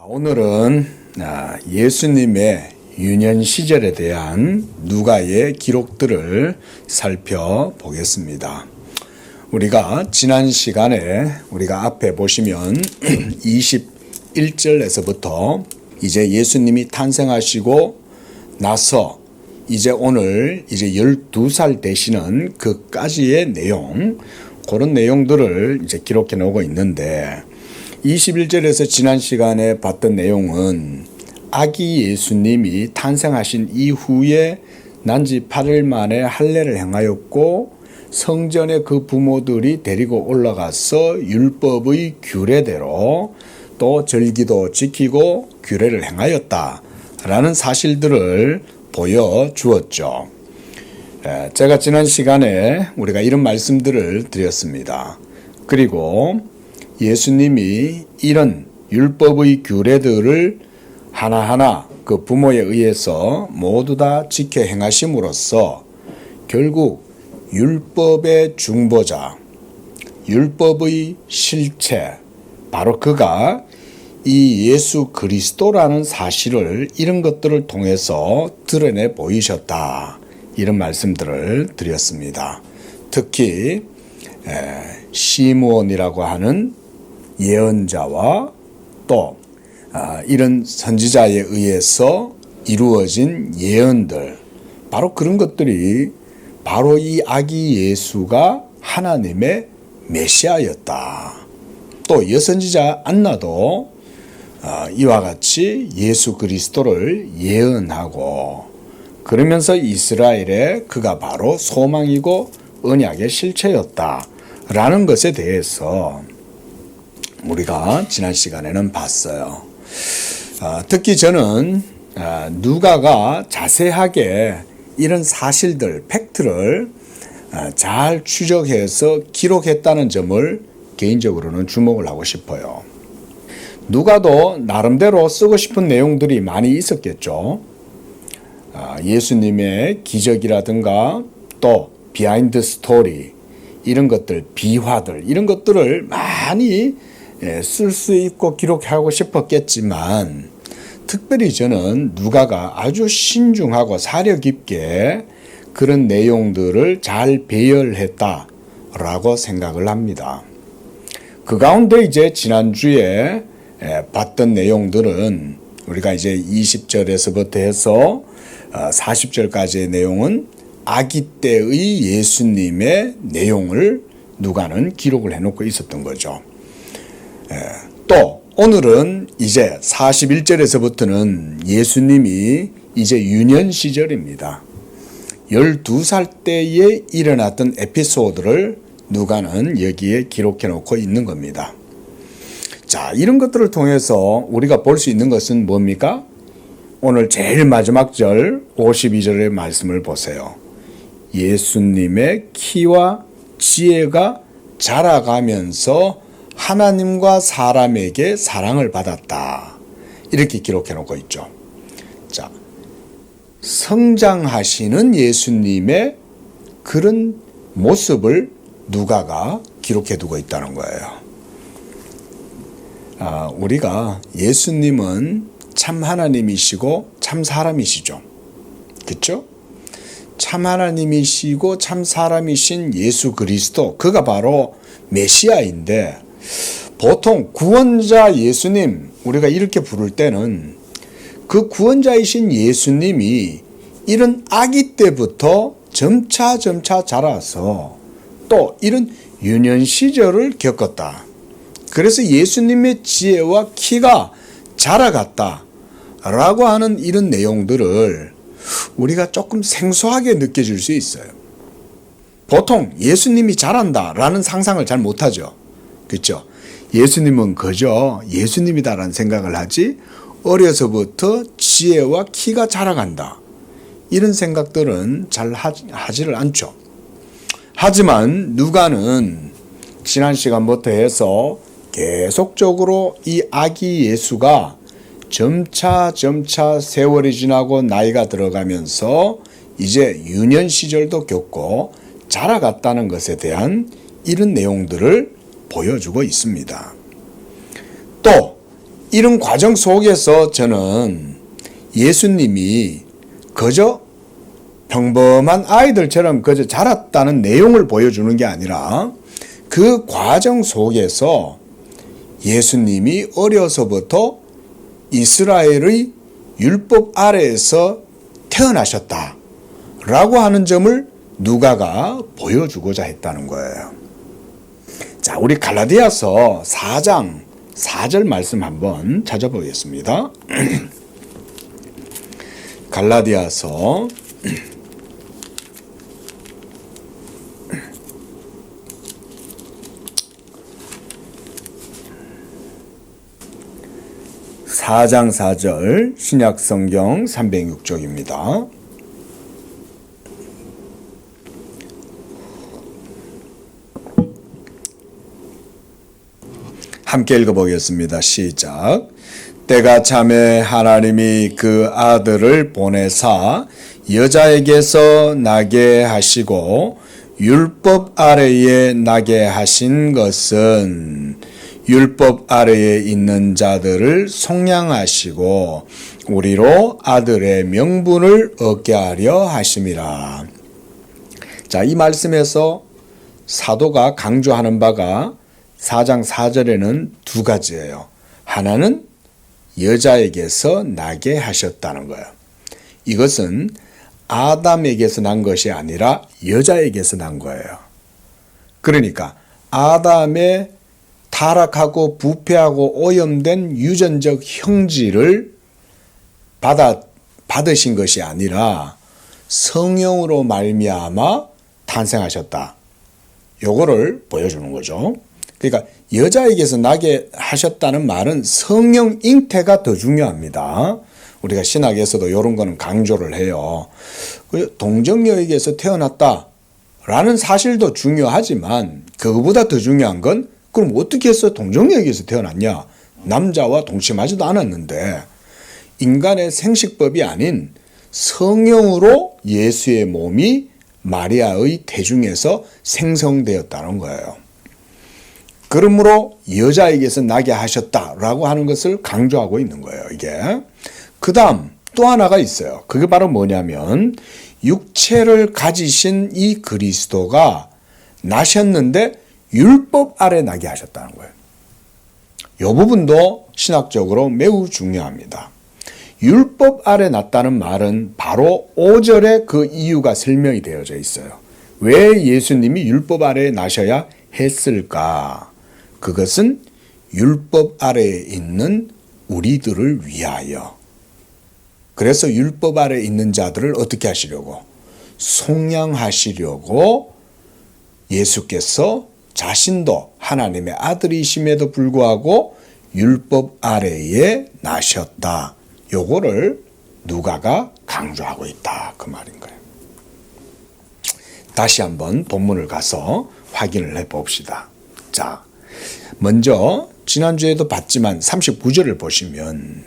오늘은 예수님의 유년 시절에 대한 누가의 기록들을 살펴보겠습니다. 우리가 지난 시간에 우리가 앞에 보시면 21절에서부터 이제 예수님이 탄생하시고 나서 이제 오늘 이제 12살 되시는 그까지의 내용, 그런 내용들을 이제 기록해 놓고 있는데 21절에서 지난 시간에 봤던 내용은 아기 예수님이 탄생하신 이후에 난지 8일 만에 할례를 행하였고 성전에 그 부모들이 데리고 올라가서 율법의 규례대로 또 절기도 지키고 규례를 행하였다라는 사실들을 보여주었죠. 제가 지난 시간에 우리가 이런 말씀들을 드렸습니다. 그리고 예수님이 이런 율법의 규례들을 하나하나 그 부모에 의해서 모두 다 지켜 행하심으로써 결국 율법의 중보자, 율법의 실체, 바로 그가 이 예수 그리스도라는 사실을 이런 것들을 통해서 드러내 보이셨다. 이런 말씀들을 드렸습니다. 특히 시므온이라고 하는 예언자와 또 이런 선지자에 의해서 이루어진 예언들, 바로 그런 것들이 바로 이 아기 예수가 하나님의 메시아였다. 또 여선지자 안나도 이와 같이 예수 그리스도를 예언하고 그러면서 이스라엘의 그가 바로 소망이고 언약의 실체였다라는 것에 대해서 우리가 지난 시간에는 봤어요. 특히 저는 누가가 자세하게 이런 사실들, 팩트를 잘 추적해서 기록했다는 점을 개인적으로는 주목을 하고 싶어요. 누가도 나름대로 쓰고 싶은 내용들이 많이 있었겠죠. 예수님의 기적이라든가 또 비하인드 스토리, 이런 것들, 비화들, 이런 것들을 많이 쓸 수 있고 기록하고 싶었겠지만 특별히 저는 누가가 아주 신중하고 사려 깊게 그런 내용들을 잘 배열했다라고 생각을 합니다. 그 가운데 이제 지난주에 봤던 내용들은 우리가 이제 20절에서부터 해서 40절까지의 내용은 아기 때의 예수님의 내용을 누가는 기록을 해놓고 있었던 거죠. 또 오늘은 이제 41절에서부터는 예수님이 이제 유년 시절입니다. 12살 때에 일어났던 에피소드를 누가는 여기에 기록해 놓고 있는 겁니다. 자, 이런 것들을 통해서 우리가 볼 수 있는 것은 뭡니까? 오늘 제일 마지막 절 52절의 말씀을 보세요. 예수님의 키와 지혜가 자라가면서 하나님과 사람에게 사랑을 받았다. 이렇게 기록해 놓고 있죠. 자, 성장하시는 예수님의 그런 모습을 누가가 기록해 두고 있다는 거예요. 우리가 예수님은 참 하나님이시고 참 사람이시죠. 그렇죠? 참 하나님이시고 참 사람이신 예수 그리스도, 그가 바로 메시아인데 보통 구원자 예수님, 우리가 이렇게 부를 때는 그 구원자이신 예수님이 이런 아기 때부터 점차 자라서 또 이런 유년 시절을 겪었다. 그래서 예수님의 지혜와 키가 자라갔다 라고 하는 이런 내용들을 우리가 조금 생소하게 느껴질 수 있어요. 보통 예수님이 자란다 라는 상상을 잘 못하죠. 그렇죠? 예수님은 그저 예수님이다라는 생각을 하지 어려서부터 지혜와 키가 자라간다. 이런 생각들은 잘 하지를 않죠. 하지만 누가는 지난 시간부터 해서 계속적으로 이 아기 예수가 점차 세월이 지나고 나이가 들어가면서 이제 유년 시절도 겪고 자라갔다는 것에 대한 이런 내용들을 보여주고 있습니다. 또 이런 과정 속에서 저는 예수님이 그저 평범한 아이들처럼 그저 자랐다는 내용을 보여주는 게 아니라 그 과정 속에서 예수님이 어려서부터 이스라엘의 율법 아래에서 태어나셨다라고 하는 점을 누가가 보여주고자 했다는 거예요. 자, 우리 갈라디아서 4장 4절 말씀 한번 찾아보겠습니다. 갈라디아서 4장 4절 신약성경 306쪽입니다. 함께 읽어보겠습니다. 시작. 때가 차매 하나님이 그 아들을 보내사 여자에게서 나게 하시고 율법 아래에 나게 하신 것은 율법 아래에 있는 자들을 속량하시고 우리로 아들의 명분을 얻게 하려 하심이라. 자, 이 말씀에서 사도가 강조하는 바가 4장 4절에는 두 가지예요. 하나는 여자에게서 나게 하셨다는 거예요. 이것은 아담에게서 난 것이 아니라 여자에게서 난 거예요. 그러니까 아담의 타락하고 부패하고 오염된 유전적 형질을 받으신 것이 아니라 성령으로 말미암아 탄생하셨다. 요거를 보여주는 거죠. 그러니까 여자에게서 나게 하셨다는 말은 성령 잉태가 더 중요합니다. 우리가 신학에서도 이런 거는 강조를 해요. 동정녀에게서 태어났다라는 사실도 중요하지만 그거보다 더 중요한 건 그럼 어떻게 해서 동정녀에게서 태어났냐? 남자와 동침하지도 않았는데 인간의 생식법이 아닌 성령으로 예수의 몸이 마리아의 태중에서 생성되었다는 거예요. 그러므로 여자에게서 나게 하셨다라고 하는 것을 강조하고 있는 거예요, 이게. 그 다음 또 하나가 있어요. 그게 바로 뭐냐면 육체를 가지신 이 그리스도가 나셨는데 율법 아래 나게 하셨다는 거예요. 이 부분도 신학적으로 매우 중요합니다. 율법 아래 났다는 말은 바로 5절에 그 이유가 설명이 되어져 있어요. 왜 예수님이 율법 아래에 나셔야 했을까? 그것은 율법 아래에 있는 우리들을 위하여. 그래서 율법 아래에 있는 자들을 어떻게 하시려고? 속량하시려고 예수께서 자신도 하나님의 아들이심에도 불구하고 율법 아래에 나셨다. 요거를 누가가 강조하고 있다. 그 말인 거예요. 다시 한번 본문을 가서 확인을 해봅시다. 자, 먼저 지난주에도 봤지만 39절을 보시면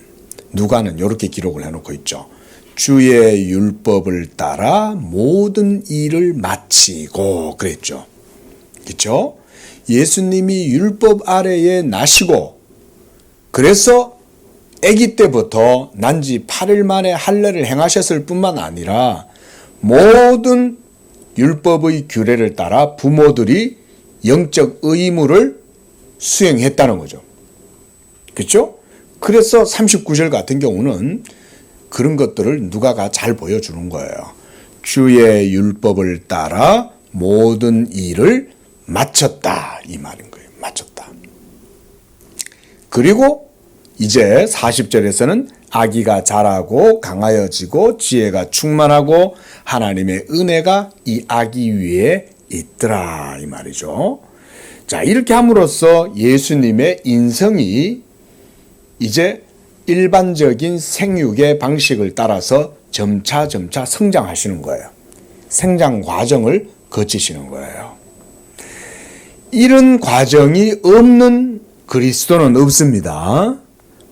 누가는 이렇게 기록을 해놓고 있죠. 주의 율법을 따라 모든 일을 마치고 그랬죠. 그렇죠? 예수님이 율법 아래에 나시고 그래서 아기 때부터 난지 8일 만에 할례를 행하셨을 뿐만 아니라 모든 율법의 규례를 따라 부모들이 영적 의무를 수행했다는 거죠. 그렇죠? 그래서 39절 같은 경우는 그런 것들을 누가가 잘 보여주는 거예요. 주의 율법을 따라 모든 일을 마쳤다. 이 말인 거예요. 마쳤다. 그리고 이제 40절에서는 아기가 자라고 강하여지고 지혜가 충만하고 하나님의 은혜가 이 아기 위에 있더라. 이 말이죠. 자, 이렇게 함으로써 예수님의 인성이 이제 일반적인 생육의 방식을 따라서 점차 성장하시는 거예요. 생장 과정을 거치시는 거예요. 이런 과정이 없는 그리스도는 없습니다.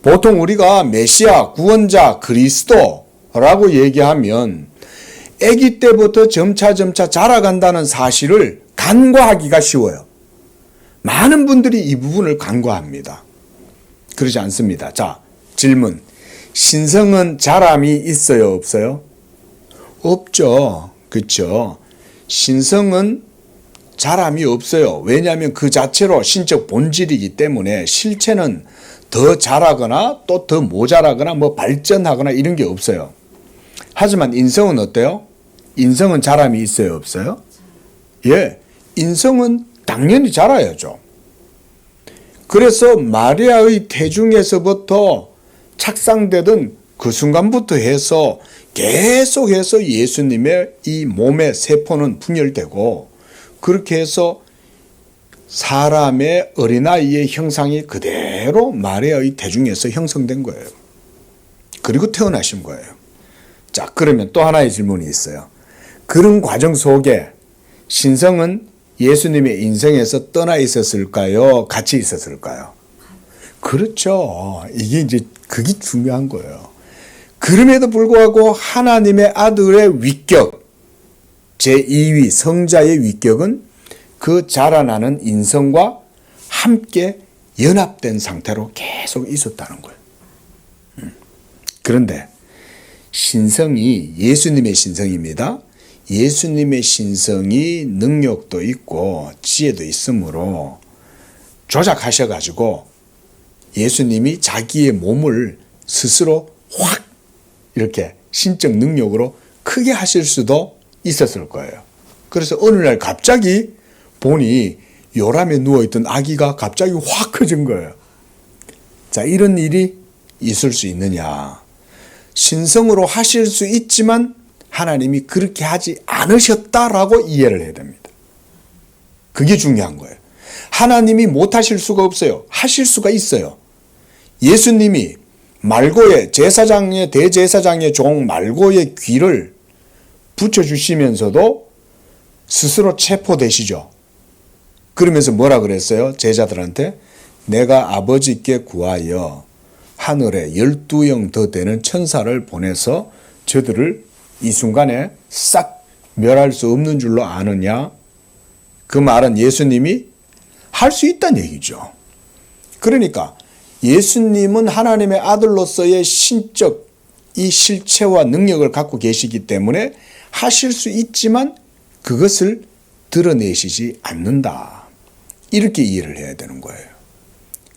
보통 우리가 메시아, 구원자, 그리스도라고 얘기하면 아기 때부터 점차 자라간다는 사실을 간과하기가 쉬워요. 많은 분들이 이 부분을 간과합니다. 그러지 않습니다. 자, 질문. 신성은 자람이 있어요, 없어요? 없죠. 그렇죠. 신성은 자람이 없어요. 왜냐하면 그 자체로 신적 본질이기 때문에 실체는 더 잘하거나 또 더 모자라거나 뭐 발전하거나 이런 게 없어요. 하지만 인성은 어때요? 인성은 자람이 있어요, 없어요? 예, 인성은 당연히 자라야죠. 그래서 마리아의 태중에서부터 착상되던 그 순간부터 해서 계속해서 예수님의 이 몸의 세포는 분열되고 그렇게 해서 사람의 어린아이의 형상이 그대로 마리아의 태중에서 형성된 거예요. 그리고 태어나신 거예요. 자, 그러면 또 하나의 질문이 있어요. 그런 과정 속에 신성은 예수님의 인생에서 떠나 있었을까요? 같이 있었을까요? 그렇죠. 이게 이제 그게 중요한 거예요. 그럼에도 불구하고 하나님의 아들의 위격, 제2위 성자의 위격은 그 자라나는 인성과 함께 연합된 상태로 계속 있었다는 거예요. 그런데 신성이 예수님의 신성입니다. 예수님의 신성이 능력도 있고 지혜도 있으므로 조작하셔가지고 예수님이 자기의 몸을 스스로 확 이렇게 신적 능력으로 크게 하실 수도 있었을 거예요. 그래서 어느 날 갑자기 보니 요람에 누워있던 아기가 갑자기 확 커진 거예요. 자, 이런 일이 있을 수 있느냐. 신성으로 하실 수 있지만 하나님이 그렇게 하지 않으셨다라고 이해를 해야 됩니다. 그게 중요한 거예요. 하나님이 못하실 수가 없어요. 하실 수가 있어요. 예수님이 말고의 제사장의 대제사장의 종 말고의 귀를 붙여주시면서도 스스로 체포되시죠. 그러면서 뭐라 그랬어요? 제자들한테 내가 아버지께 구하여 하늘에 12영 더 되는 천사를 보내서 저들을 이 순간에 싹 멸할 수 없는 줄로 아느냐? 그 말은 예수님이 할 수 있다는 얘기죠. 그러니까 예수님은 하나님의 아들로서의 신적 이 실체와 능력을 갖고 계시기 때문에 하실 수 있지만 그것을 드러내시지 않는다. 이렇게 이해를 해야 되는 거예요.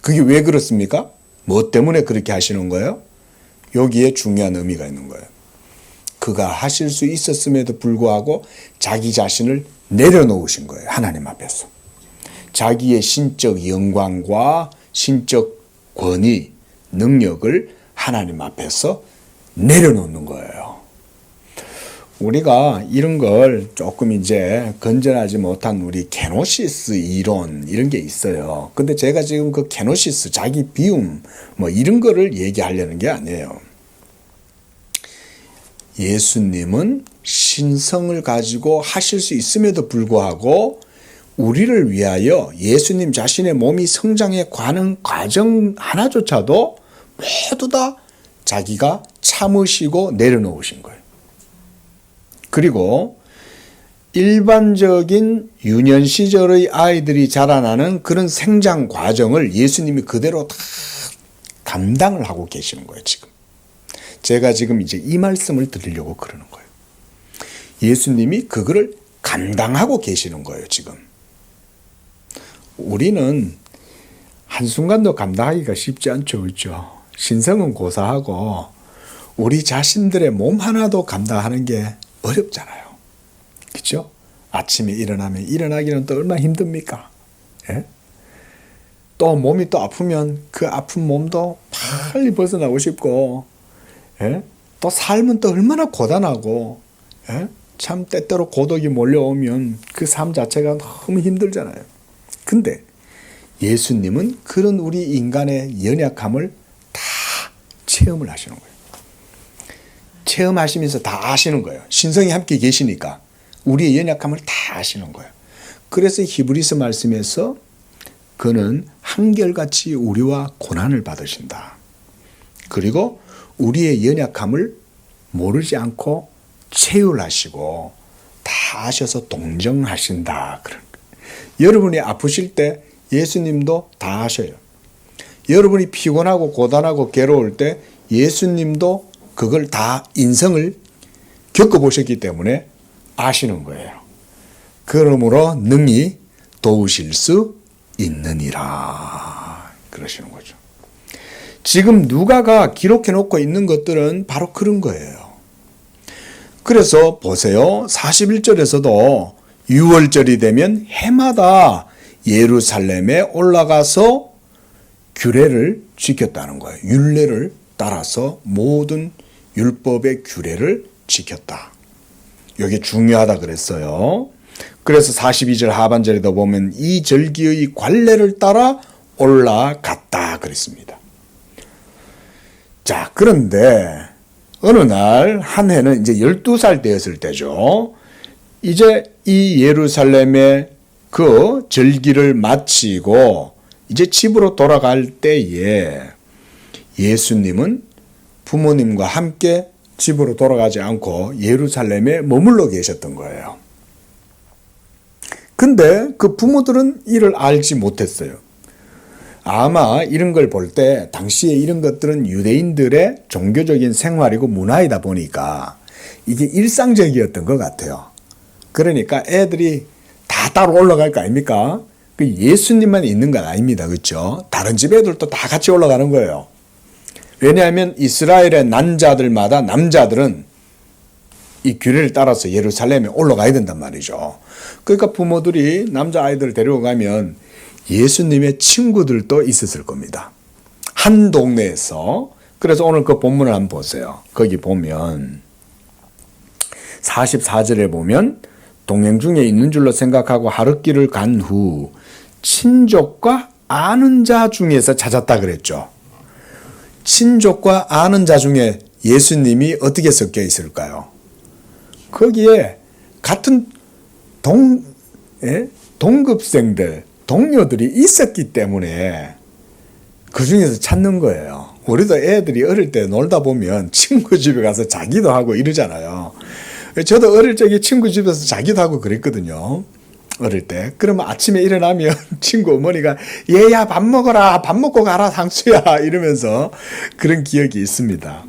그게 왜 그렇습니까? 뭐 때문에 그렇게 하시는 거예요? 여기에 중요한 의미가 있는 거예요. 그가 하실 수 있었음에도 불구하고 자기 자신을 내려놓으신 거예요. 하나님 앞에서. 자기의 신적 영광과 신적 권위, 능력을 하나님 앞에서 내려놓는 거예요. 우리가 이런 걸 조금 이제 건전하지 못한 우리 케노시스 이론 이런 게 있어요. 근데 제가 지금 그 케노시스, 자기 비움 뭐 이런 거를 얘기하려는 게 아니에요. 예수님은 신성을 가지고 하실 수 있음에도 불구하고 우리를 위하여 예수님 자신의 몸이 성장해 가는 과정 하나조차도 모두 다 자기가 참으시고 내려놓으신 거예요. 그리고 일반적인 유년 시절의 아이들이 자라나는 그런 생장 과정을 예수님이 그대로 다 감당을 하고 계시는 거예요, 지금. 제가 지금 이제 이 말씀을 드리려고 그러는 거예요. 예수님이 그거를 감당하고 계시는 거예요, 지금. 우리는 한순간도 감당하기가 쉽지 않죠, 그렇죠? 신성은 고사하고 우리 자신들의 몸 하나도 감당하는 게 어렵잖아요. 그렇죠? 아침에 일어나면 일어나기는 또 얼마나 힘듭니까? 예? 또 몸이 또 아프면 그 아픈 몸도 빨리 벗어나고 싶고, 예? 또 삶은 또 얼마나 고단하고, 예? 참 때때로 고독이 몰려오면 그 삶 자체가 너무 힘들잖아요. 근데 예수님은 그런 우리 인간의 연약함을 다 체험을 하시는 거예요. 체험하시면서 다 아시는 거예요. 신성이 함께 계시니까 우리의 연약함을 다 아시는 거예요. 그래서 히브리서 말씀에서 그는 한결같이 우리와 고난을 받으신다. 그리고 우리의 연약함을 모르지 않고 체휼하시고 다 아셔서 동정하신다. 그런 거예요. 여러분이 아프실 때 예수님도 다 아셔요. 여러분이 피곤하고 고단하고 괴로울 때 예수님도 그걸 다 인생을 겪어보셨기 때문에 아시는 거예요. 그러므로 능히 도우실 수 있느니라 그러시는 거죠. 지금 누가가 기록해 놓고 있는 것들은 바로 그런 거예요. 그래서 보세요. 41절에서도 6월절이 되면 해마다 예루살렘에 올라가서 규례를 지켰다는 거예요. 율례를 따라서 모든 율법의 규례를 지켰다. 여기 중요하다 그랬어요. 그래서 42절 하반절에도 보면 이 절기의 관례를 따라 올라갔다 그랬습니다. 자, 그런데 어느 날 한 해는 이제 12살 되었을 때죠. 이제 이 예루살렘의 그 절기를 마치고 이제 집으로 돌아갈 때에 예수님은 부모님과 함께 집으로 돌아가지 않고 예루살렘에 머물러 계셨던 거예요. 근데 그 부모들은 이를 알지 못했어요. 아마 이런 걸 볼 때 당시에 이런 것들은 유대인들의 종교적인 생활이고 문화이다 보니까 이게 일상적이었던 것 같아요. 그러니까 애들이 다 따로 올라갈 거 아닙니까? 그 예수님만 있는 건 아닙니다. 그렇죠? 다른 집 애들도 다 같이 올라가는 거예요. 왜냐하면 이스라엘의 난자들마다 남자들은 이 규례를 따라서 예루살렘에 올라가야 된단 말이죠. 그러니까 부모들이 남자아이들을 데려가면 예수님의 친구들도 있었을 겁니다. 한 동네에서. 그래서 오늘 그 본문을 한번 보세요. 거기 보면 44절에 보면 동행 중에 있는 줄로 생각하고 하룻길을 간 후 친족과 아는 자 중에서 찾았다 그랬죠. 친족과 아는 자 중에 예수님이 어떻게 섞여 있을까요? 거기에 같은 동급생들, 동료들이 있었기 때문에 그 중에서 찾는 거예요. 우리도 애들이 어릴 때 놀다 보면 친구 집에 가서 자기도 하고 이러잖아요. 저도 어릴 적에 친구 집에서 자기도 하고 그랬거든요. 어릴 때. 그러면 아침에 일어나면 친구 어머니가 얘야 밥 먹어라. 밥 먹고 가라 상수야. 이러면서 그런 기억이 있습니다.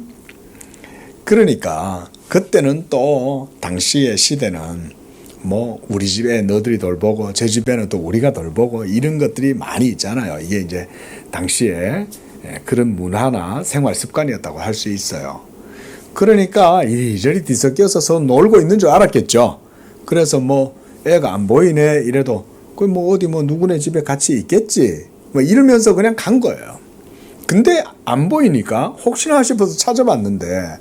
그러니까 그때는 또 당시의 시대는 뭐 우리 집에 너들이 돌보고 제 집에는 또 우리가 돌보고 이런 것들이 많이 있잖아요. 이게 이제 당시에 그런 문화나 생활 습관이었다고 할 수 있어요. 그러니까 이리저리 뒤섞여서 놀고 있는 줄 알았겠죠. 그래서 뭐 애가 안 보이네 이래도 그 뭐 어디 뭐 누구네 집에 같이 있겠지 뭐 이러면서 그냥 간 거예요. 근데 안 보이니까 혹시나 싶어서 찾아봤는데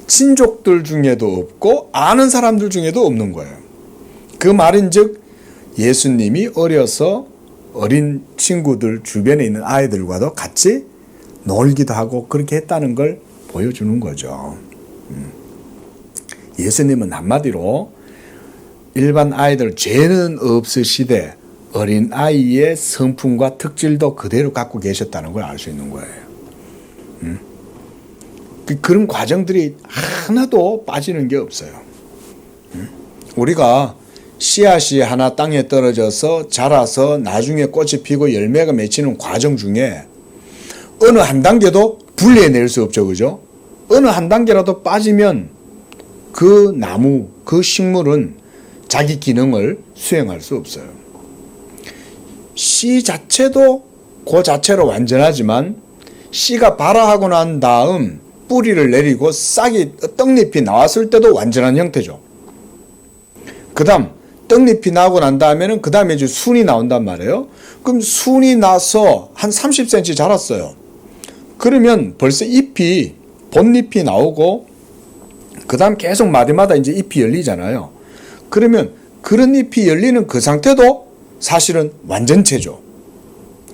친족들 중에도 없고 아는 사람들 중에도 없는 거예요. 그 말인즉 예수님이 어려서 어린 친구들 주변에 있는 아이들과도 같이 놀기도 하고 그렇게 했다는 걸 보여주는 거죠. 예수님은 한마디로 일반 아이들 죄는 없으시되 어린 아이의 성품과 특질도 그대로 갖고 계셨다는 걸 알 수 있는 거예요. 그런 과정들이 하나도 빠지는 게 없어요. 우리가 씨앗이 하나 땅에 떨어져서 자라서 나중에 꽃이 피고 열매가 맺히는 과정 중에 어느 한 단계도 분리해낼 수 없죠. 그죠? 어느 한 단계라도 빠지면 그 나무, 그 식물은 자기 기능을 수행할 수 없어요. 씨 자체도 그 자체로 완전하지만 씨가 발화하고 난 다음 뿌리를 내리고 싹이 떡잎이 나왔을 때도 완전한 형태죠. 그 다음 떡잎이 나고 난 다음에는 그 다음에 이제 순이 나온단 말이에요. 그럼 순이 나서 한 30cm 자랐어요. 그러면 벌써 잎이 본잎이 나오고 그 다음 계속 마디마다 이제 잎이 열리잖아요. 그러면 그런 잎이 열리는 그 상태도 사실은 완전체죠.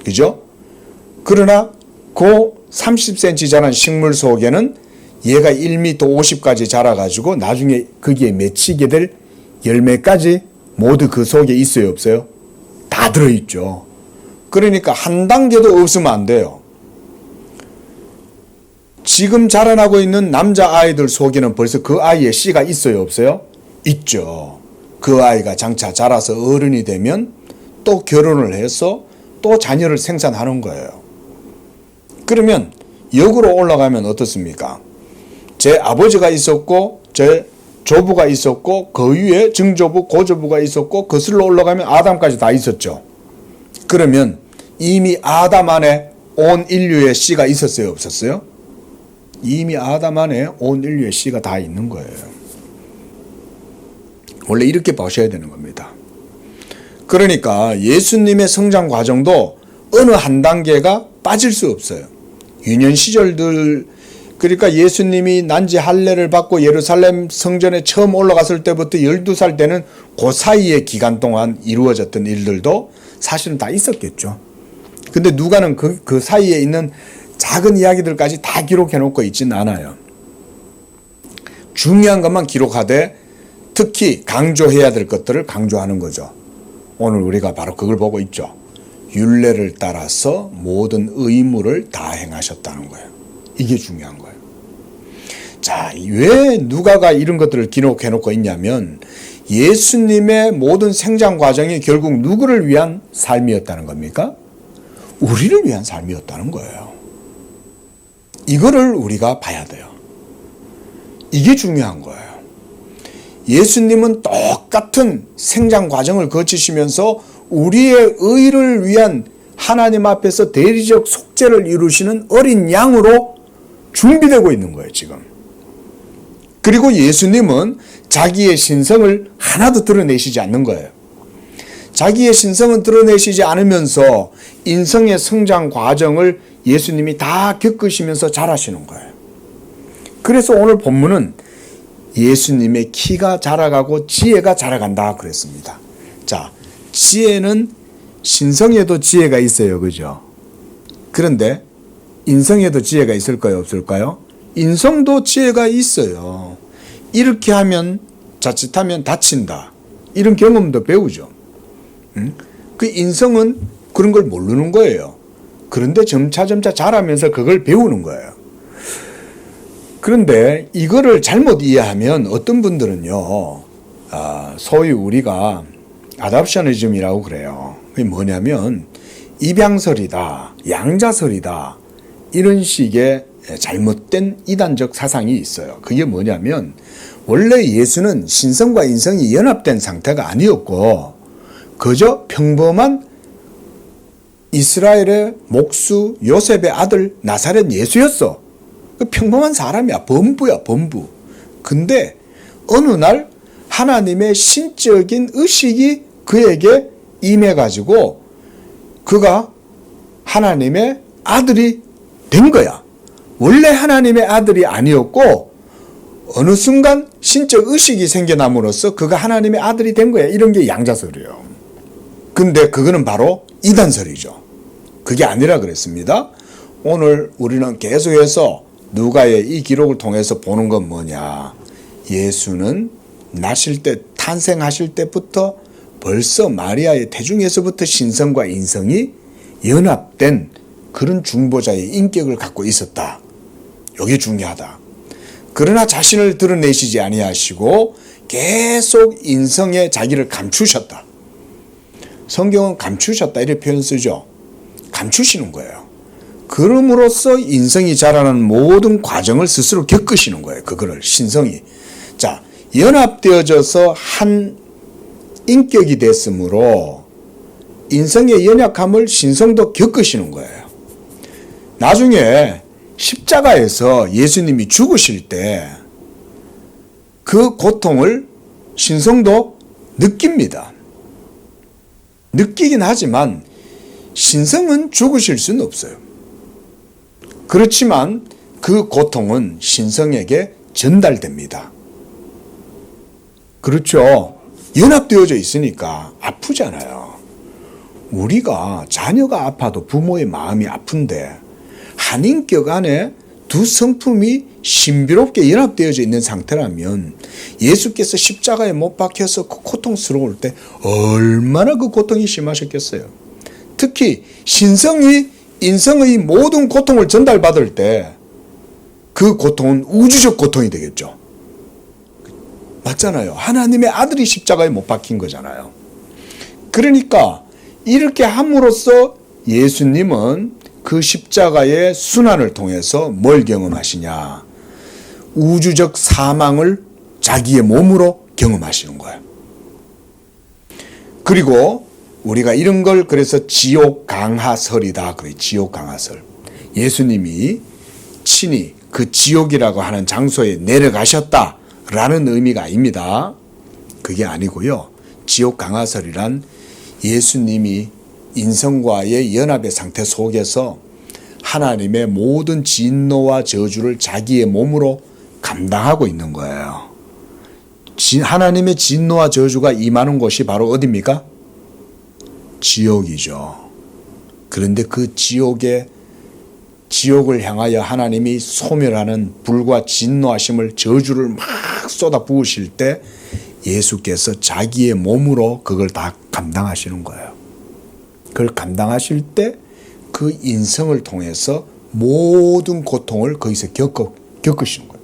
그죠? 그러나 그 30cm 자란 식물 속에는 얘가 1m 50까지 자라가지고 나중에 거기에 맺히게 될 열매까지 모두 그 속에 있어요, 없어요? 다 들어있죠. 그러니까 한 단계도 없으면 안 돼요. 지금 자라나고 있는 남자아이들 속에는 벌써 그 아이의 씨가 있어요, 없어요? 있죠. 그 아이가 장차 자라서 어른이 되면 또 결혼을 해서 또 자녀를 생산하는 거예요. 그러면 역으로 올라가면 어떻습니까? 제 아버지가 있었고 제 조부가 있었고 그 위에 증조부, 고조부가 있었고 거슬러 올라가면 아담까지 다 있었죠. 그러면 이미 아담 안에 온 인류의 씨가 있었어요, 없었어요? 이미 아담 안에 온 인류의 씨가 다 있는 거예요. 원래 이렇게 보셔야 되는 겁니다. 그러니까 예수님의 성장 과정도 어느 한 단계가 빠질 수 없어요. 유년 시절들, 그러니까 예수님이 난지 할례를 받고 예루살렘 성전에 처음 올라갔을 때부터 12살 때는 그 사이의 기간 동안 이루어졌던 일들도 사실은 다 있었겠죠. 근데 누가는 그 사이에 있는 작은 이야기들까지 다 기록해 놓고 있지는 않아요. 중요한 것만 기록하되 특히 강조해야 될 것들을 강조하는 거죠. 오늘 우리가 바로 그걸 보고 있죠. 율례를 따라서 모든 의무를 다 행하셨다는 거예요. 이게 중요한 거예요. 자, 왜 누가가 이런 것들을 기록해 놓고 있냐면 예수님의 모든 생장 과정이 결국 누구를 위한 삶이었다는 겁니까? 우리를 위한 삶이었다는 거예요. 이거를 우리가 봐야 돼요. 이게 중요한 거예요. 예수님은 똑같은 생장 과정을 거치시면서 우리의 의를 위한 하나님 앞에서 대리적 속죄를 이루시는 어린 양으로 준비되고 있는 거예요, 지금. 그리고 예수님은 자기의 신성을 하나도 드러내시지 않는 거예요. 자기의 신성은 드러내시지 않으면서 인성의 성장 과정을 예수님이 다 겪으시면서 자라시는 거예요. 그래서 오늘 본문은 예수님의 키가 자라가고 지혜가 자라간다 그랬습니다. 자, 지혜는 신성에도 지혜가 있어요. 그죠? 그런데 인성에도 지혜가 있을까요? 없을까요? 인성도 지혜가 있어요. 이렇게 하면 자칫하면 다친다. 이런 경험도 배우죠. 그 인성은 그런 걸 모르는 거예요. 그런데 점차 자라면서 그걸 배우는 거예요. 그런데 이거를 잘못 이해하면 어떤 분들은요, 소위 우리가 아답셔니즘이라고 그래요. 그게 뭐냐면 입양설이다, 양자설이다, 이런 식의 잘못된 이단적 사상이 있어요. 그게 뭐냐면 원래 예수는 신성과 인성이 연합된 상태가 아니었고 그저 평범한 이스라엘의 목수 요셉의 아들 나사렛 예수였어. 평범한 사람이야. 범부야, 범부. 근데 어느 날 하나님의 신적인 의식이 그에게 임해가지고 그가 하나님의 아들이 된 거야. 원래 하나님의 아들이 아니었고 어느 순간 신적 의식이 생겨남으로써 그가 하나님의 아들이 된 거야. 이런 게 양자설이에요. 근데 그거는 바로 이단설이죠. 그게 아니라 그랬습니다. 오늘 우리는 계속해서 누가의 이 기록을 통해서 보는 건 뭐냐. 예수는 나실 때, 탄생하실 때부터 벌써 마리아의 태중에서부터 신성과 인성이 연합된 그런 중보자의 인격을 갖고 있었다. 이게 중요하다. 그러나 자신을 드러내시지 아니하시고 계속 인성에 자기를 감추셨다. 성경은 감추셨다 이렇게 표현 쓰죠. 감추시는 거예요. 그럼으로써 인성이 자라는 모든 과정을 스스로 겪으시는 거예요. 그거를 신성이. 자, 연합되어져서 한 인격이 됐으므로 인성의 연약함을 신성도 겪으시는 거예요. 나중에 십자가에서 예수님이 죽으실 때 그 고통을 신성도 느낍니다. 느끼긴 하지만 신성은 죽으실 수는 없어요. 그렇지만 그 고통은 신성에게 전달됩니다. 그렇죠. 연합되어져 있으니까 아프잖아요. 우리가 자녀가 아파도 부모의 마음이 아픈데 한 인격 안에 두 성품이 신비롭게 연합되어져 있는 상태라면 예수께서 십자가에 못 박혀서 그 고통스러울 때 얼마나 그 고통이 심하셨겠어요. 특히 신성이 인성의 모든 고통을 전달받을 때 그 고통은 우주적 고통이 되겠죠. 맞잖아요. 하나님의 아들이 십자가에 못 박힌 거잖아요. 그러니까 이렇게 함으로써 예수님은 그 십자가의 순환을 통해서 뭘 경험하시냐? 우주적 사망을 자기의 몸으로 경험하시는 거예요. 그리고 우리가 이런 걸 그래서 지옥 강하설이다. 그래, 지옥 강하설. 예수님이 친히 그 지옥이라고 하는 장소에 내려가셨다라는 의미가 아닙니다. 그게 아니고요. 지옥 강하설이란 예수님이 인성과의 연합의 상태 속에서 하나님의 모든 진노와 저주를 자기의 몸으로 감당하고 있는 거예요. 하나님의 진노와 저주가 임하는 곳이 바로 어디입니까? 지옥이죠. 그런데 그 지옥을 향하여 하나님이 소멸하는 불과 진노하심을 저주를 막 쏟아 부으실 때 예수께서 자기의 몸으로 그걸 다 감당하시는 거예요. 그걸 감당하실 때 그 인성을 통해서 모든 고통을 거기서 겪으시는 거예요.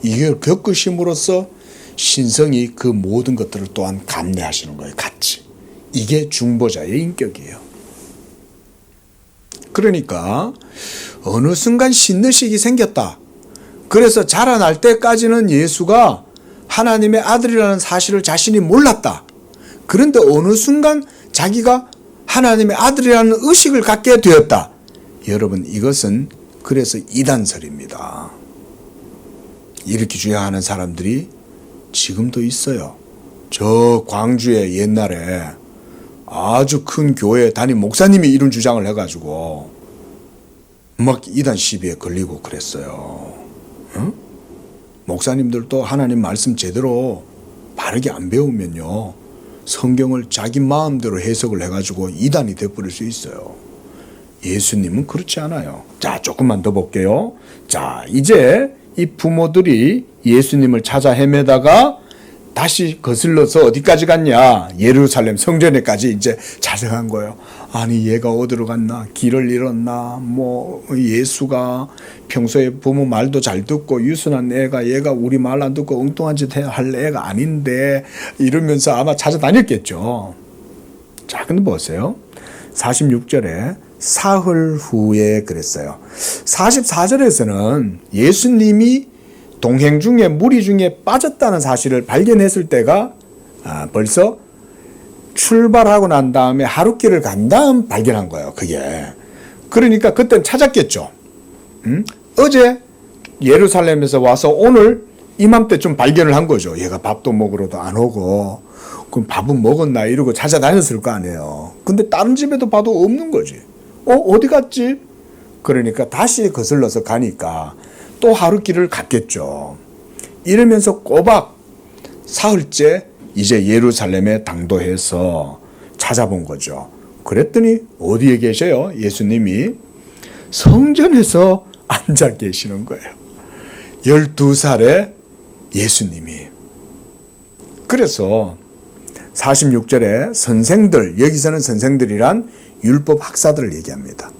이걸 겪으심으로써 신성이 그 모든 것들을 또한 감내하시는 거예요. 같이. 이게 중보자의 인격이에요. 그러니까 어느 순간 신의식이 생겼다. 그래서 자라날 때까지는 예수가 하나님의 아들이라는 사실을 자신이 몰랐다. 그런데 어느 순간 자기가 하나님의 아들이라는 의식을 갖게 되었다. 여러분, 이것은 그래서 이단설입니다. 이렇게 주장하는 사람들이 지금도 있어요. 저 광주에 옛날에 아주 큰 교회 담임 목사님이 이런 주장을 해가지고 막 이단 시비에 걸리고 그랬어요. 응? 목사님들도 하나님 말씀 제대로 바르게 안 배우면요, 성경을 자기 마음대로 해석을 해가지고 이단이 되어버릴 수 있어요. 예수님은 그렇지 않아요. 자, 조금만 더 볼게요. 자, 이제 이 부모들이 예수님을 찾아 헤매다가 다시 거슬러서 어디까지 갔냐? 예루살렘 성전에까지 이제 찾아간 거예요. 아니, 얘가 어디로 갔나? 길을 잃었나? 예수가 평소에 부모 말도 잘 듣고 유순한 얘가 우리 말 안 듣고 엉뚱한 짓 할 애가 아닌데, 이러면서 아마 찾아다녔겠죠. 자, 근데 보세요. 46절에 사흘 후에 그랬어요. 44절에서는 예수님이 동행 중에 무리 중에 빠졌다는 사실을 발견했을 때가 벌써 출발하고 난 다음에 하룻길을 간 다음 발견한 거예요. 그게. 그러니까 그때는 찾았겠죠. 어제 예루살렘에서 와서 오늘 이맘때쯤 발견을 한 거죠. 얘가 밥도 먹으러도 안 오고, 그럼 밥은 먹었나 이러고 찾아다녔을 거 아니에요. 근데 다른 집에도 봐도 없는 거지. 어디 갔지? 그러니까 다시 거슬러서 가니까 또 하룻길을 갔겠죠. 이러면서 꼬박 사흘째 이제 예루살렘에 당도해서 찾아본 거죠. 그랬더니 어디에 계셔요? 예수님이 성전에서 앉아 계시는 거예요. 12살의 예수님이. 그래서 46절에 선생들, 여기서는 선생들이란 율법 학사들을 얘기합니다.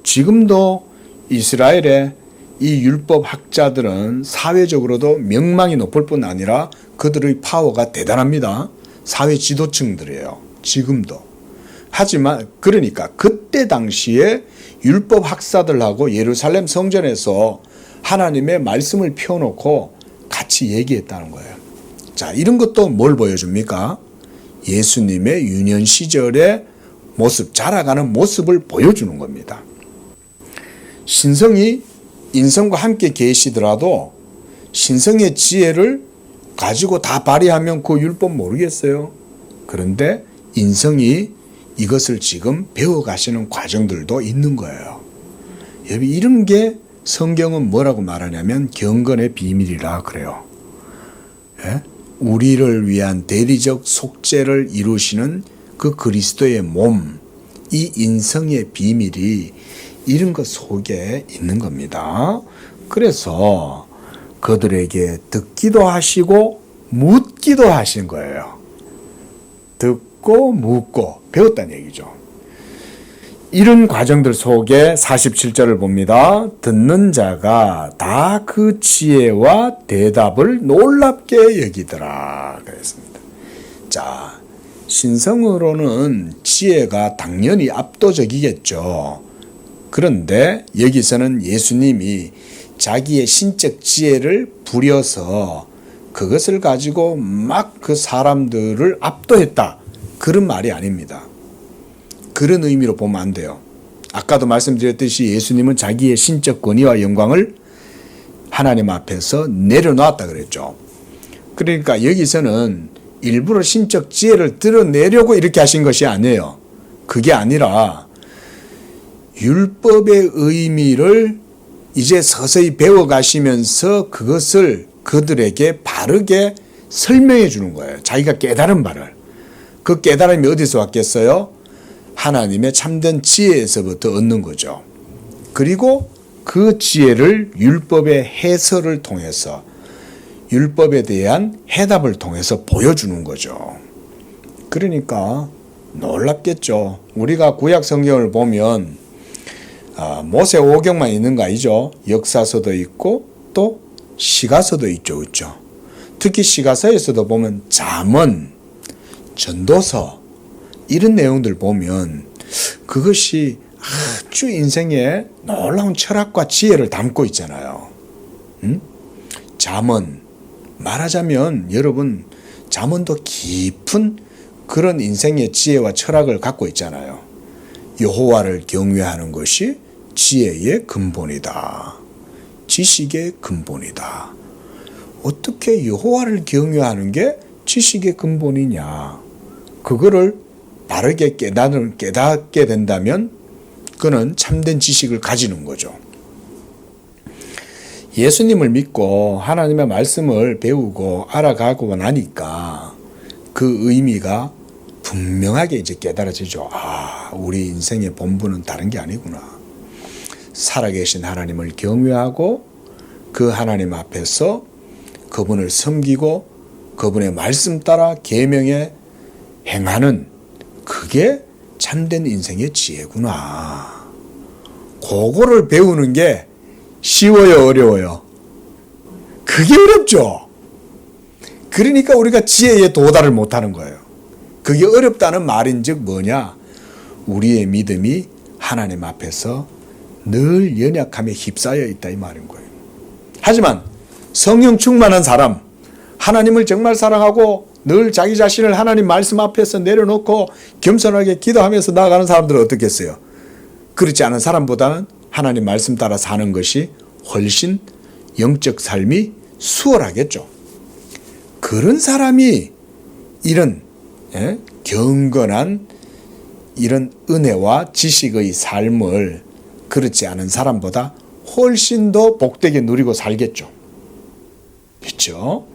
지금도 이스라엘의 이 율법 학자들은 사회적으로도 명망이 높을 뿐 아니라 그들의 파워가 대단합니다. 사회 지도층들이에요. 지금도. 하지만 그러니까 그때 당시에 율법 학사들하고 예루살렘 성전에서 하나님의 말씀을 펴놓고 같이 얘기했다는 거예요. 자, 이런 것도 뭘 보여줍니까? 예수님의 유년 시절의 모습, 자라가는 모습을 보여주는 겁니다. 신성이 인성과 함께 계시더라도 신성의 지혜를 가지고 다 발휘하면 그 율법 모르겠어요. 그런데 인성이 이것을 지금 배워가시는 과정들도 있는 거예요. 여러분, 이런 게 성경은 뭐라고 말하냐면 경건의 비밀이라 그래요. 예? 우리를 위한 대리적 속죄를 이루시는 그 그리스도의 몸, 이 인성의 비밀이 이런 것 속에 있는 겁니다. 그래서 그들에게 듣기도 하시고 묻기도 하신 거예요. 듣고 묻고 배웠다는 얘기죠. 이런 과정들 속에 47절을 봅니다. 듣는 자가 다 그 지혜와 대답을 놀랍게 여기더라 그랬습니다. 자, 신성으로는 지혜가 당연히 압도적이겠죠. 그런데 여기서는 예수님이 자기의 신적 지혜를 부려서 그것을 가지고 막 그 사람들을 압도했다. 그런 말이 아닙니다. 그런 의미로 보면 안 돼요. 아까도 말씀드렸듯이 예수님은 자기의 신적 권위와 영광을 하나님 앞에서 내려놓았다 그랬죠. 그러니까 여기서는 일부러 신적 지혜를 드러내려고 이렇게 하신 것이 아니에요. 그게 아니라 율법의 의미를 이제 서서히 배워가시면서 그것을 그들에게 바르게 설명해 주는 거예요. 자기가 깨달은 바를. 그 깨달음이 어디서 왔겠어요? 하나님의 참된 지혜에서부터 얻는 거죠. 그리고 그 지혜를 율법의 해설을 통해서 율법에 대한 해답을 통해서 보여주는 거죠. 그러니까 놀랍겠죠. 우리가 구약 성경을 보면 모세 오경만 있는 거 아니죠. 역사서도 있고 또 시가서도 있죠. 그렇죠? 특히 시가서에서도 보면 잠언, 전도서 이런 내용들 보면 그것이 아주 인생에 놀라운 철학과 지혜를 담고 있잖아요. 잠언, 말하자면 여러분 잠언도 깊은 그런 인생의 지혜와 철학을 갖고 있잖아요. 여호와를 경외하는 것이 지혜의 근본이다. 지식의 근본이다. 어떻게 여호와를 경외하는 게 지식의 근본이냐? 그거를 바르게 깨닫게 된다면 그는 참된 지식을 가지는 거죠. 예수님을 믿고 하나님의 말씀을 배우고 알아가고 나니까 그 의미가 분명하게 이제 깨달아지죠. 우리 인생의 본분은 다른 게 아니구나. 살아계신 하나님을 경외하고 그 하나님 앞에서 그분을 섬기고 그분의 말씀 따라 계명에 행하는 그게 참된 인생의 지혜구나. 그거를 배우는 게 쉬워요, 어려워요? 그게 어렵죠. 그러니까 우리가 지혜에 도달을 못하는 거예요. 그게 어렵다는 말인즉 뭐냐? 우리의 믿음이 하나님 앞에서 늘 연약함에 휩싸여 있다 이 말인 거예요. 하지만 성령 충만한 사람, 하나님을 정말 사랑하고 늘 자기 자신을 하나님 말씀 앞에서 내려놓고 겸손하게 기도하면서 나아가는 사람들은 어떻겠어요? 그렇지 않은 사람보다는 하나님 말씀 따라 사는 것이 훨씬 영적 삶이 수월하겠죠. 그런 사람이 이런 경건한 이런 은혜와 지식의 삶을 그렇지 않은 사람보다 훨씬 더 복되게 누리고 살겠죠. 그렇죠?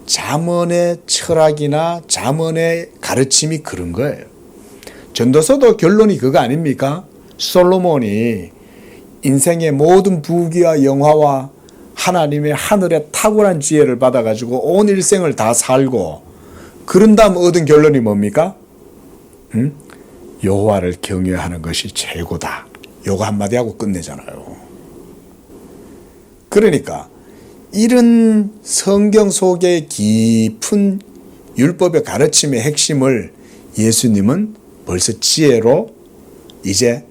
잠언의 철학이나 잠언의 가르침이 그런 거예요. 전도서도 결론이 그거 아닙니까? 솔로몬이 인생의 모든 부귀와 영화와 하나님의 하늘의 탁월한 지혜를 받아가지고 온 일생을 다 살고 그런 다음 얻은 결론이 뭡니까? 여호와를 경외하는 것이 최고다. 요거 한마디 하고 끝내잖아요. 그러니까 이런 성경 속의 깊은 율법의 가르침의 핵심을 예수님은 벌써 지혜로 이제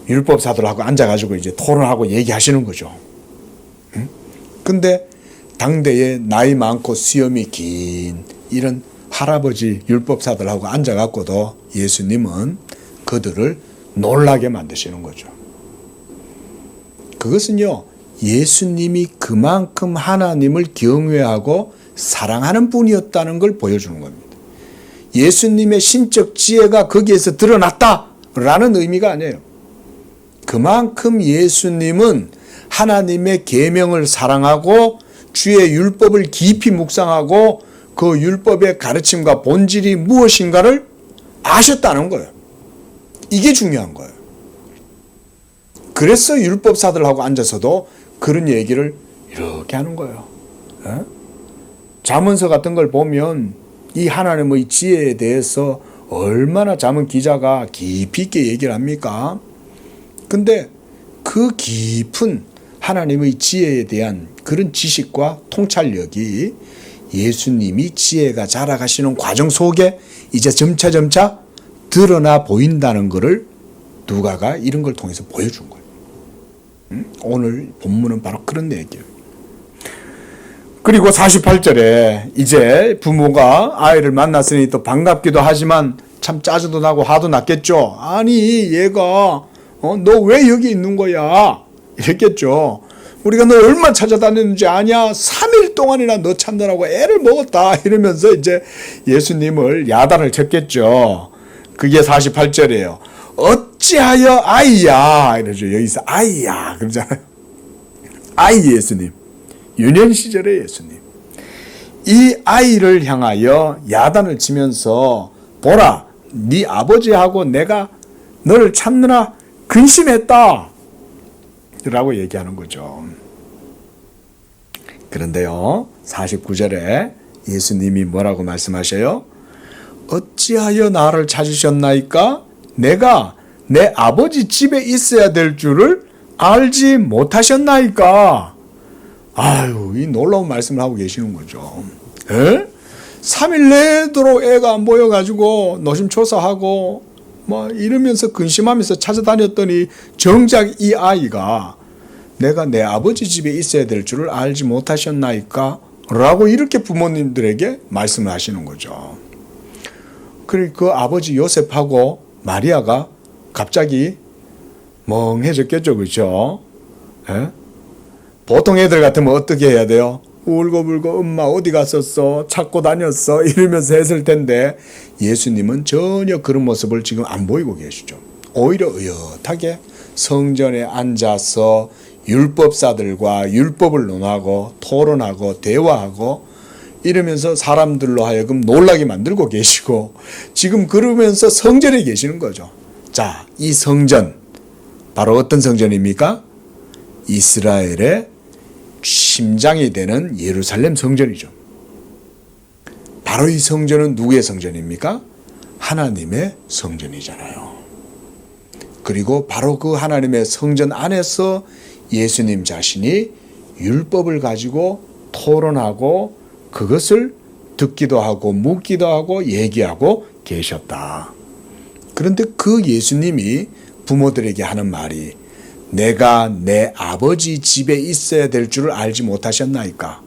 율법사들하고 앉아가지고 이제 토론하고 얘기하시는 거죠. 근데 당대에 나이 많고 수염이 긴 이런 할아버지 율법사들하고 앉아갖고도 예수님은 그들을 놀라게 만드시는 거죠. 그것은요, 예수님이 그만큼 하나님을 경외하고 사랑하는 분이었다는 걸 보여주는 겁니다. 예수님의 신적 지혜가 거기에서 드러났다라는 의미가 아니에요. 그만큼 예수님은 하나님의 계명을 사랑하고 주의 율법을 깊이 묵상하고 그 율법의 가르침과 본질이 무엇인가를 아셨다는 거예요. 이게 중요한 거예요. 그래서 율법사들하고 앉아서도 그런 얘기를 이렇게 하는 거예요. 잠언서 같은 걸 보면 이 하나님의 지혜에 대해서 얼마나 잠언 기자가 깊이 있게 얘기를 합니까? 근데 그 깊은 하나님의 지혜에 대한 그런 지식과 통찰력이 예수님이 지혜가 자라가시는 과정 속에 이제 점차 드러나 보인다는 것을 누가가 이런 걸 통해서 보여준 거예요. 오늘 본문은 바로 그런 얘기예요. 그리고 48절에 이제 부모가 아이를 만났으니 또 반갑기도 하지만 참 짜증도 나고 화도 났겠죠. 아니 얘가 너 왜 여기 있는 거야? 이랬겠죠. 우리가 너 얼마나 찾아다녔는지 아냐? 3일 동안이나 너 찾느라고 애를 먹었다. 이러면서 이제 예수님을 야단을 쳤겠죠. 그게 48절이에요. 어찌하여 아이야? 이러죠. 여기서 아이야. 그러잖아요. 아이 예수님. 유년 시절의 예수님. 이 아이를 향하여 야단을 치면서 보라, 네 아버지하고 내가 너를 찾느라 근심했다. 라고 얘기하는 거죠. 그런데요, 49절에 예수님이 뭐라고 말씀하셔요? 어찌하여 나를 찾으셨나이까? 내가 내 아버지 집에 있어야 될 줄을 알지 못하셨나이까? 아유, 이 놀라운 말씀을 하고 계시는 거죠. 에? 3일 내도록 애가 안 보여가지고 노심초사하고 뭐 이러면서 근심하면서 찾아다녔더니 정작 이 아이가 내가 내 아버지 집에 있어야 될 줄을 알지 못하셨나이까? 라고 이렇게 부모님들에게 말씀을 하시는 거죠. 그리고 그 아버지 요셉하고 마리아가 갑자기 멍해졌겠죠. 그렇죠? 에? 보통 애들 같으면 어떻게 해야 돼요? 울고불고 엄마 어디 갔었어? 찾고 다녔어? 이러면서 했을 텐데 예수님은 전혀 그런 모습을 지금 안 보이고 계시죠. 오히려 의젓하게 성전에 앉아서 율법사들과 율법을 논하고 토론하고 대화하고 이러면서 사람들로 하여금 놀라게 만들고 계시고 지금 그러면서 성전에 계시는 거죠. 자, 이 성전 바로 어떤 성전입니까? 이스라엘의 심장이 되는 예루살렘 성전이죠. 바로 이 성전은 누구의 성전입니까? 하나님의 성전이잖아요. 그리고 바로 그 하나님의 성전 안에서 예수님 자신이 율법을 가지고 토론하고 그것을 듣기도 하고 묻기도 하고 얘기하고 계셨다. 그런데 그 예수님이 부모들에게 하는 말이 내가 내 아버지 집에 있어야 될 줄을 알지 못하셨나이까?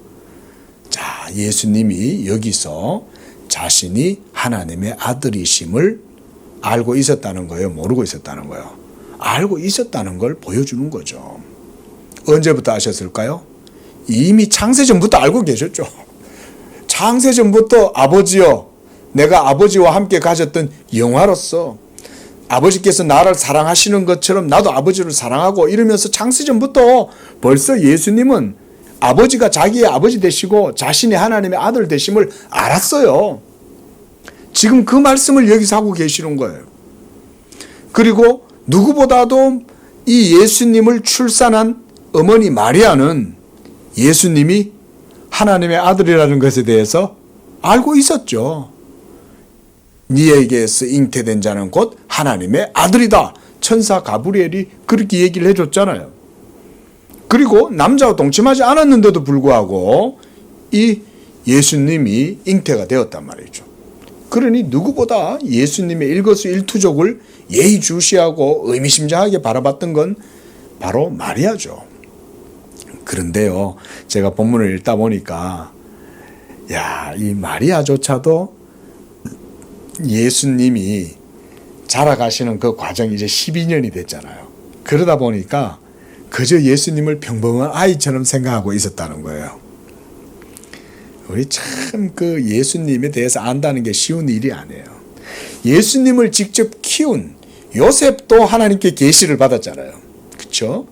자, 예수님이 여기서 자신이 하나님의 아들이심을 알고 있었다는 거예요? 모르고 있었다는 거예요? 알고 있었다는 걸 보여주는 거죠. 언제부터 아셨을까요? 이미 창세전부터 알고 계셨죠. 창세전부터 아버지여, 내가 아버지와 함께 가졌던 영화로서 아버지께서 나를 사랑하시는 것처럼 나도 아버지를 사랑하고 이러면서 창세전부터 벌써 예수님은 아버지가 자기의 아버지 되시고 자신이 하나님의 아들 되심을 알았어요. 지금 그 말씀을 여기서 하고 계시는 거예요. 그리고 누구보다도 이 예수님을 출산한 어머니 마리아는 예수님이 하나님의 아들이라는 것에 대해서 알고 있었죠. 네에게서 잉태된 자는 곧 하나님의 아들이다. 천사 가브리엘이 그렇게 얘기를 해줬잖아요. 그리고 남자와 동침하지 않았는데도 불구하고 이 예수님이 잉태가 되었단 말이죠. 그러니 누구보다 예수님의 일거수일투족을 예의주시하고 의미심장하게 바라봤던 건 바로 마리아죠. 그런데요, 제가 본문을 읽다 보니까 이 마리아조차도 예수님이 자라가시는 그 과정이 이제 12년이 됐잖아요. 그러다 보니까 그저 예수님을 평범한 아이처럼 생각하고 있었다는 거예요. 우리 참 그 예수님에 대해서 안다는 게 쉬운 일이 아니에요. 예수님을 직접 키운 요셉도 하나님께 계시를 받았잖아요. 그렇죠?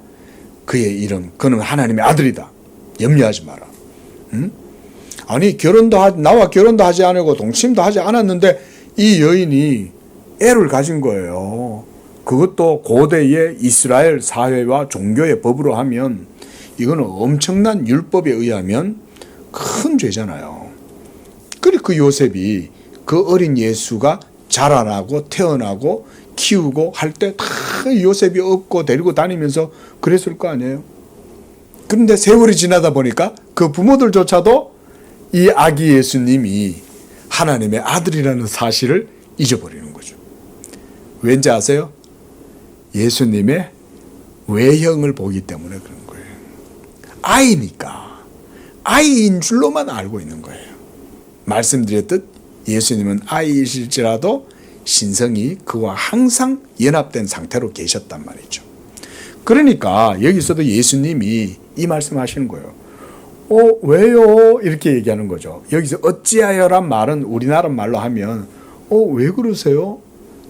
그의 이름, 그는 하나님의 아들이다. 염려하지 마라. 응? 아니 나와 결혼도 하지 않고 동침도 하지 않았는데 이 여인이 애를 가진 거예요. 그것도 고대의 이스라엘 사회와 종교의 법으로 하면 이거는 엄청난 율법에 의하면 큰 죄잖아요. 그리고 그 요셉이 그 어린 예수가 자라나고 태어나고 키우고 할 때 다 요셉이 업고 데리고 다니면서 그랬을 거 아니에요. 그런데 세월이 지나다 보니까 그 부모들조차도 이 아기 예수님이 하나님의 아들이라는 사실을 잊어버리는 거죠. 왠지 아세요? 예수님의 외형을 보기 때문에 그런 거예요. 아이니까 아이인 줄로만 알고 있는 거예요. 말씀드렸듯 예수님은 아이이실지라도 신성이 그와 항상 연합된 상태로 계셨단 말이죠. 그러니까 여기서도 예수님이 이 말씀하시는 거예요. 왜요? 이렇게 얘기하는 거죠. 여기서 어찌하여란 말은 우리나라 말로 하면 왜 그러세요?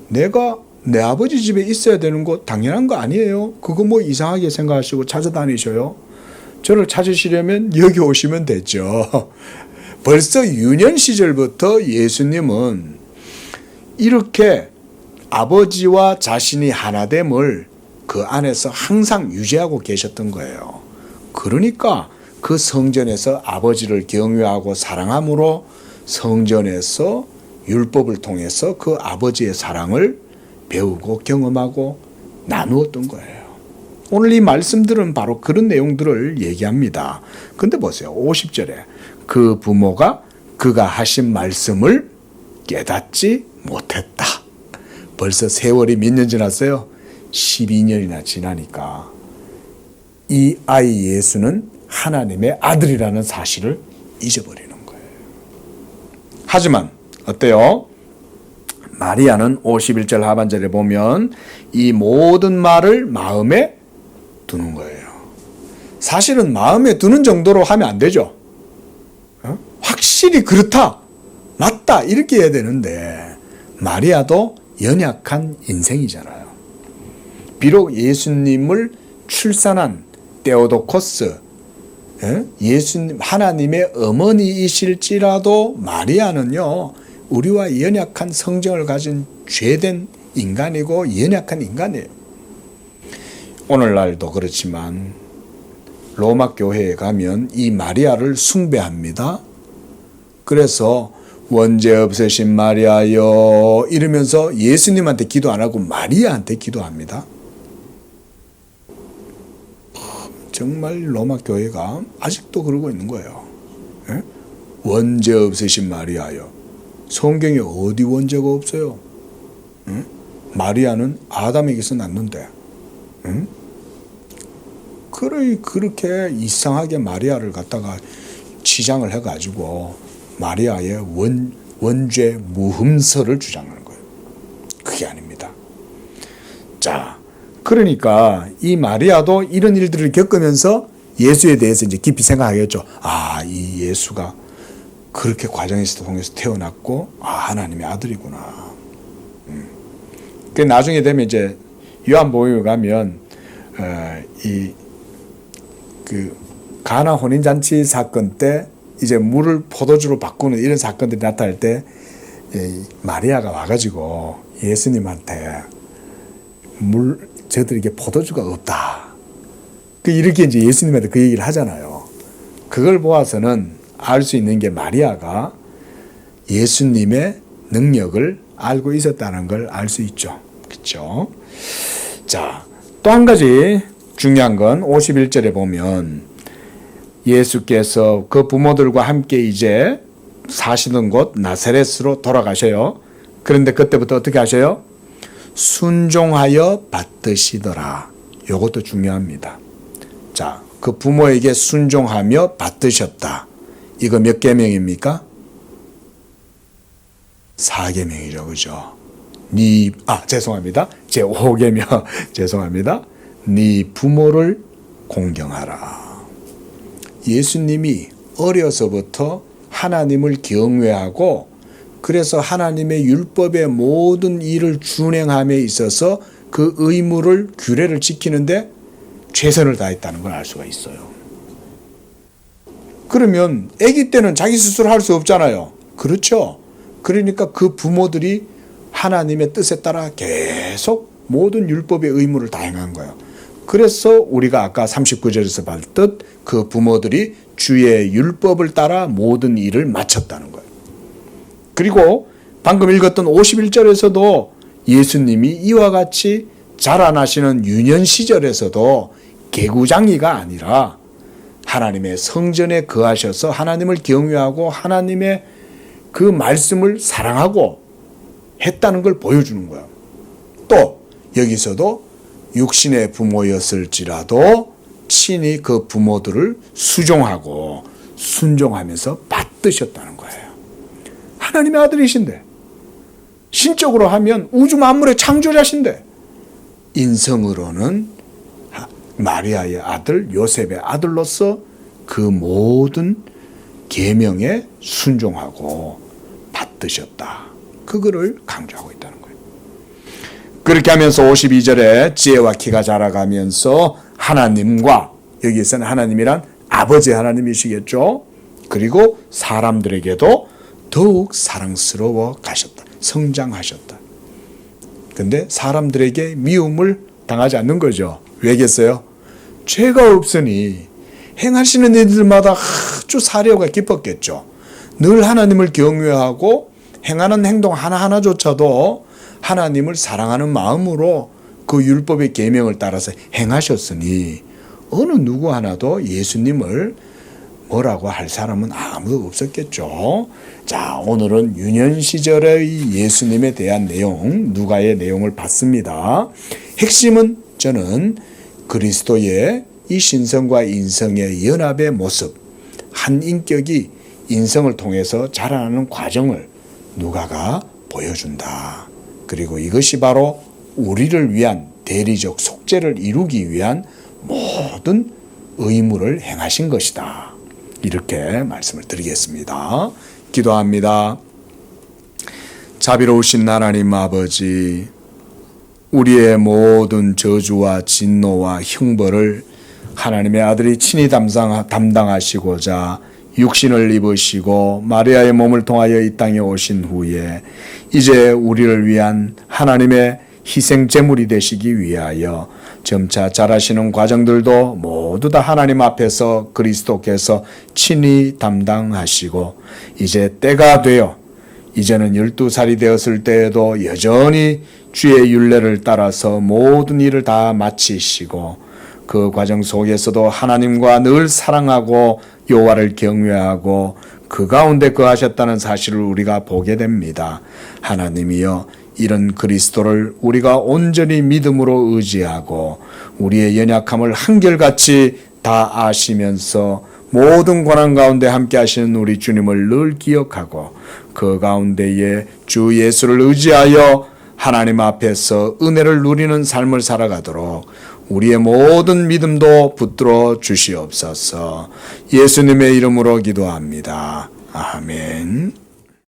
내가 내 아버지 집에 있어야 되는 거 당연한 거 아니에요? 그거 뭐 이상하게 생각하시고 찾아다니셔요? 저를 찾으시려면 여기 오시면 되죠. 벌써 유년 시절부터 예수님은 이렇게 아버지와 자신이 하나됨을 그 안에서 항상 유지하고 계셨던 거예요. 그러니까 그 성전에서 아버지를 경외하고 사랑함으로 성전에서 율법을 통해서 그 아버지의 사랑을 배우고 경험하고 나누었던 거예요. 오늘 이 말씀들은 바로 그런 내용들을 얘기합니다. 근데 보세요. 50절에 그 부모가 그가 하신 말씀을 깨닫지 못했다. 벌써 세월이 몇 년 지났어요? 12년이나 지나니까 이 아이 예수는 하나님의 아들이라는 사실을 잊어버리는 거예요. 하지만 어때요? 마리아는 51절 하반절에 보면 이 모든 말을 마음에 두는 거예요. 사실은 마음에 두는 정도로 하면 안 되죠. 확실히 그렇다, 맞다 이렇게 해야 되는데 마리아도 연약한 인생이잖아요. 비록 예수님을 출산한 데오도코스, 예수님 하나님의 어머니이실지라도 마리아는요 우리와 연약한 성정을 가진 죄된 인간이고 연약한 인간이에요. 오늘날도 그렇지만 로마 교회에 가면 이 마리아를 숭배합니다. 그래서 원죄 없으신 마리아여 이러면서 예수님한테 기도 안 하고 마리아한테 기도합니다. 정말 로마 교회가 아직도 그러고 있는 거예요. 원죄 없으신 마리아여. 성경에 어디 원죄가 없어요? 마리아는 아담에게서 났는데 그렇게 이상하게 마리아를 갖다가 치장을 해가지고 마리아의 원죄 무흠서를 주장하는 거예요. 그게 아닙니다. 자, 그러니까 이 마리아도 이런 일들을 겪으면서 예수에 대해서 이제 깊이 생각하겠죠. 이 예수가 그렇게 과정에서 통해서 태어났고, 하나님의 아들이구나. 그 나중에 되면 이제 요한복음에 가면 가나 혼인잔치 사건 때 이제 물을 포도주로 바꾸는 이런 사건들이 나타날 때 마리아가 와가지고 예수님한테 저들에게 포도주가 없다. 이렇게 이제 예수님한테 그 얘기를 하잖아요. 그걸 보아서는 알 수 있는 게 마리아가 예수님의 능력을 알고 있었다는 걸 알 수 있죠. 그렇죠? 자, 또 한 가지 중요한 건 51절에 보면 예수께서 그 부모들과 함께 이제 사시던 곳 나사렛으로 돌아가셔요. 그런데 그때부터 어떻게 하셔요? 순종하여 받드시더라. 이것도 중요합니다. 자, 그 부모에게 순종하며 받드셨다. 이거 몇 계명입니까? 4계명이죠. 그죠? 죄송합니다. 제 5계명. 죄송합니다. 네 부모를 공경하라. 예수님이 어려서부터 하나님을 경외하고 그래서 하나님의 율법의 모든 일을 준행함에 있어서 그 의무를 규례를 지키는데 최선을 다했다는 걸 알 수가 있어요. 그러면 아기 때는 자기 스스로 할 수 없잖아요. 그렇죠? 그러니까 그 부모들이 하나님의 뜻에 따라 계속 모든 율법의 의무를 다행한 거예요. 그래서 우리가 아까 39절에서 봤듯 그 부모들이 주의 율법을 따라 모든 일을 마쳤다는 거예요. 그리고 방금 읽었던 51절에서도 예수님이 이와 같이 자라나시는 유년 시절에서도 개구장이가 아니라 하나님의 성전에 거하셔서 하나님을 경외하고 하나님의 그 말씀을 사랑하고 했다는 걸 보여주는 거예요. 또 여기서도 육신의 부모였을지라도 친히 그 부모들을 수종하고 순종하면서 받드셨다는 거예요. 하나님의 아들이신데, 신적으로 하면 우주 만물의 창조자신데, 인성으로는 마리아의 아들 요셉의 아들로서 그 모든 계명에 순종하고 받드셨다. 그거를 강조하고 있다는 거예요. 그렇게 하면서 52절에 지혜와 키가 자라가면서 하나님과, 여기에서는 하나님이란 아버지 하나님이시겠죠. 그리고 사람들에게도 더욱 사랑스러워 가셨다. 성장하셨다. 근데 사람들에게 미움을 당하지 않는 거죠. 왜겠어요? 죄가 없으니 행하시는 일들마다 아주 사려가 깊었겠죠. 늘 하나님을 경외하고 행하는 행동 하나하나조차도 하나님을 사랑하는 마음으로 그 율법의 계명을 따라서 행하셨으니 어느 누구 하나도 예수님을 뭐라고 할 사람은 아무도 없었겠죠. 자, 오늘은 유년 시절의 예수님에 대한 내용, 누가의 내용을 봤습니다. 핵심은 저는 그리스도의 이 신성과 인성의 연합의 모습, 한 인격이 인성을 통해서 자라나는 과정을 누가가 보여준다. 그리고 이것이 바로 우리를 위한 대리적 속죄를 이루기 위한 모든 의무를 행하신 것이다. 이렇게 말씀을 드리겠습니다. 기도합니다. 자비로우신 하나님 아버지, 우리의 모든 저주와 진노와 형벌을 하나님의 아들이 친히 담당하시고자 육신을 입으시고 마리아의 몸을 통하여 이 땅에 오신 후에 이제 우리를 위한 하나님의 희생 제물이 되시기 위하여 점차 자라시는 과정들도 모두 다 하나님 앞에서 그리스도께서 친히 담당하시고 이제 때가 되어 이제는 12살이 되었을 때에도 여전히 주의 율례를 따라서 모든 일을 다 마치시고 그 과정 속에서도 하나님과 늘 사랑하고 여호와를 경외하고 그 가운데 거하셨다는 사실을 우리가 보게 됩니다. 하나님이여, 이런 그리스도를 우리가 온전히 믿음으로 의지하고 우리의 연약함을 한결같이 다 아시면서 모든 고난 가운데 함께 하시는 우리 주님을 늘 기억하고 그 가운데에 주 예수를 의지하여 하나님 앞에서 은혜를 누리는 삶을 살아가도록 우리의 모든 믿음도 붙들어 주시옵소서. 예수님의 이름으로 기도합니다. 아멘.